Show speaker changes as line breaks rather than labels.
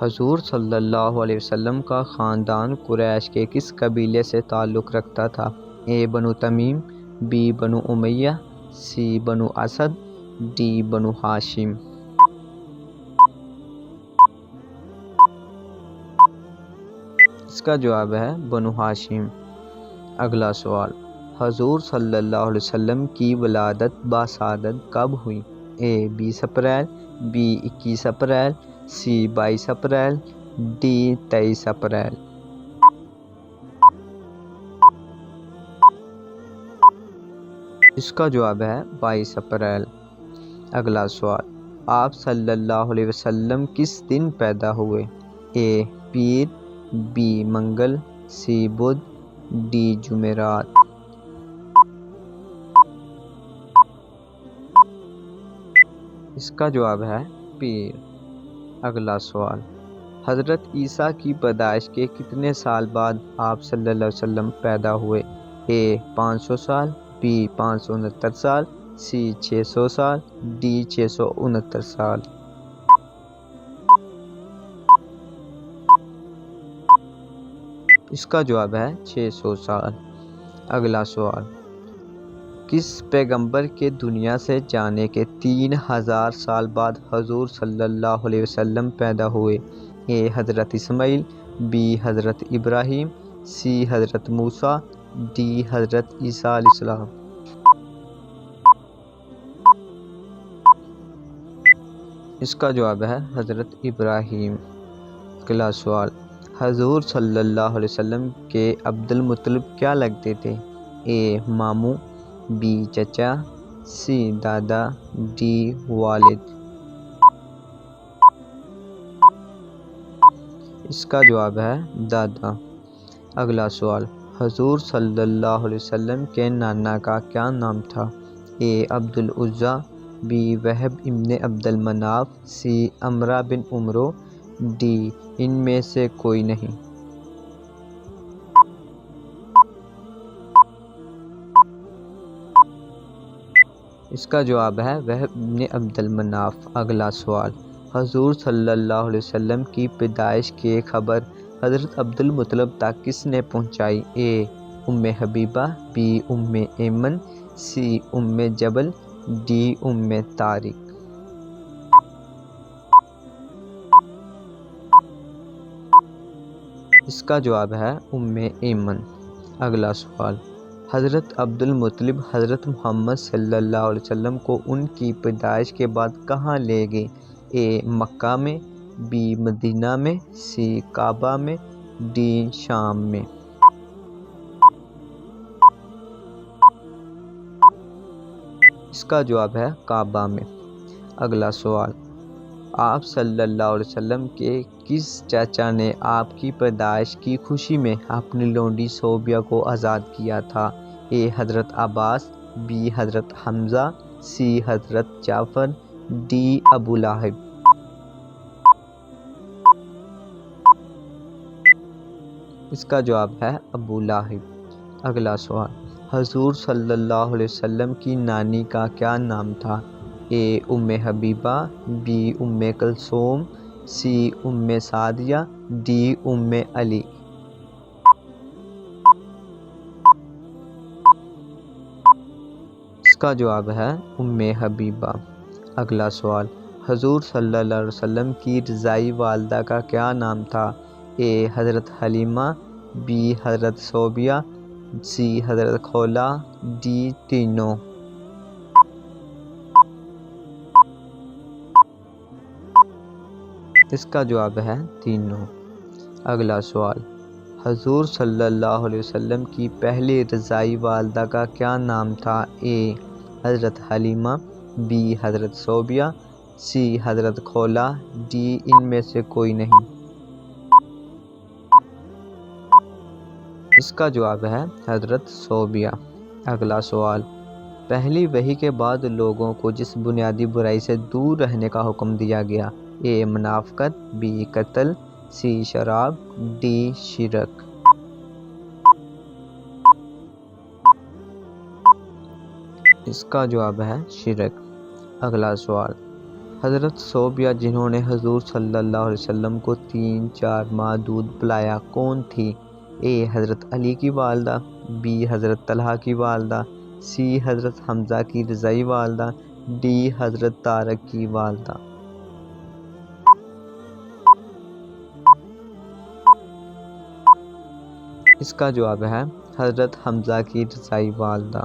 حضور صلی اللہ علیہ وسلم کا خاندان قریش کے کس قبیلے سے تعلق رکھتا تھا؟ اے بنو تمیم، بی بنو امیہ، سی بنو اسد، ڈی بنو ہاشم۔ اس کا جواب ہے بنو ہاشم۔ اگلا سوال، حضور صلی اللہ علیہ وسلم کی ولادت باسعادت کب ہوئی؟ اے 20 اپریل، بی 21 اپریل، سی 22 اپریل، ڈی 23 اپریل۔ اس کا جواب ہے 22 اپریل۔ اگلا سوال، آپ صلی اللہ علیہ وسلم کس دن پیدا ہوئے؟ اے پیر، بی منگل، سی بدھ، ڈی جمعرات۔ اس کا جواب ہے پیر۔ اگلا سوال، حضرت عیسیٰ کی پیدائش کے کتنے سال بعد آپ صلی اللہ علیہ وسلم پیدا ہوئے؟ اے 500 سال، بی 569 سال، سی 600 سال، ڈی 669 سال۔ اس کا جواب ہے 600 سال۔ اگلا سوال، کس پیغمبر کے دنیا سے جانے کے 3000 سال بعد حضور صلی اللہ علیہ وسلم پیدا ہوئے؟ اے حضرت اسماعیل، بی حضرت ابراہیم، سی حضرت موسیٰ، ڈی حضرت عیسیٰ علیہ السلام۔ اس کا جواب ہے حضرت ابراہیم۔ اگلا سوال، حضور صلی اللہ علیہ وسلم کے عبد المطلب کیا لگتے تھے؟ اے ماموں، بی چچا، سی دادا، ڈی والد۔ اس کا جواب ہے دادا۔ اگلا سوال، حضور صلی اللہ علیہ وسلم کے نانا کا کیا نام تھا؟ اے عبد العزیٰ، بی وہب ابن عبد المناف، سی عمرہ بن عمرو، ڈی ان میں سے کوئی نہیں۔ اس کا جواب ہے وہب ابن عبد المناف۔ اگلا سوال، حضور صلی اللہ علیہ وسلم کی پیدائش کی خبر حضرت عبد المطلب تک کس نے پہنچائی؟ اے ام حبیبہ، بی ام ایمن، سی ام جبل، ڈی ام طارق۔ اس کا جواب ہے ام ایمن۔ اگلا سوال، حضرت عبد المطلب حضرت محمد صلی اللہ علیہ وسلم کو ان کی پیدائش کے بعد کہاں لے گئے؟ اے مکہ میں، بی مدینہ میں، سی کعبہ میں، ڈی شام میں۔ اس کا جواب ہے کعبہ میں۔ اگلا سوال، آپ صلی اللہ علیہ وسلم کے کس چاچا نے آپ کی پیدائش کی خوشی میں اپنی لونڈی صوبیہ کو آزاد کیا تھا؟ اے حضرت عباس، بی حضرت حمزہ، سی حضرت جعفر، ڈی ابو لہب۔ اس کا جواب ہے ابو لہب۔ اگلا سوال، حضور صلی اللہ علیہ وسلم کی نانی کا کیا نام تھا؟ اے ام حبیبہ، بی ام کلثوم، سی ام سعدیہ، ڈی ام علی۔ اس کا جواب ہے ام حبیبہ۔ اگلا سوال، حضور صلی اللہ علیہ وسلم کی رضاعی والدہ کا کیا نام تھا؟ اے حضرت حلیمہ، بی حضرت صوبیہ، سی حضرت خولہ، ڈی تینوں۔ اس کا جواب ہے تینوں۔ اگلا سوال، حضور صلی اللہ علیہ وسلم کی پہلی رضاعی والدہ کا کیا نام تھا؟ اے حضرت حلیمہ، بی حضرت صوبیہ، سی حضرت خولہ، ڈی ان میں سے کوئی نہیں۔ اس کا جواب ہے حضرت صوبیہ۔ اگلا سوال، پہلی وحی کے بعد لوگوں کو جس بنیادی برائی سے دور رہنے کا حکم دیا گیا؟ اے منافقت، بی قتل، سی شراب، ڈی شرک۔ اس کا جواب ہے شرک۔ اگلا سوال، حضرت صوبیہ جنہوں نے حضور صلی اللہ علیہ وسلم کو 3-4 ماہ دودھ پلایا کون تھی؟ اے حضرت علی کی والدہ، بی حضرت طلحہ کی والدہ، سی حضرت حمزہ کی رضاعی والدہ، ڈی حضرت طارق کی والدہ۔ اس کا جواب ہے حضرت حمزہ کی رضاعی والدہ۔